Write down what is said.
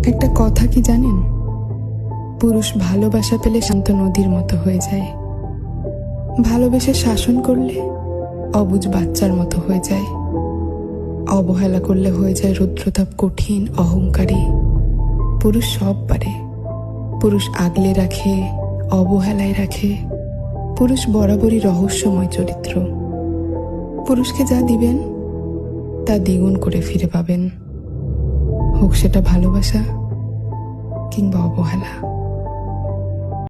একটা কথা কি জানেন, পুরুষ ভালোবাসা পেলে শান্ত নদীর মতো হয়ে যায়, ভালোবেসে শাসন করলে অবুঝ বাচ্চার মতো হয়ে যায়, অবহেলা করলে হয়ে যায় রুদ্রতাপ কঠিন অহংকারী। পুরুষ সব পারে, পুরুষ আগলে রাখে, অবহেলায় রাখে। পুরুষ বরাবরই রহস্যময় চরিত্র। পুরুষকে যা দিবেন তা দ্বিগুণ করে ফিরে পাবেন, হোক সেটা ভালোবাসা কিংবা অবহেলা।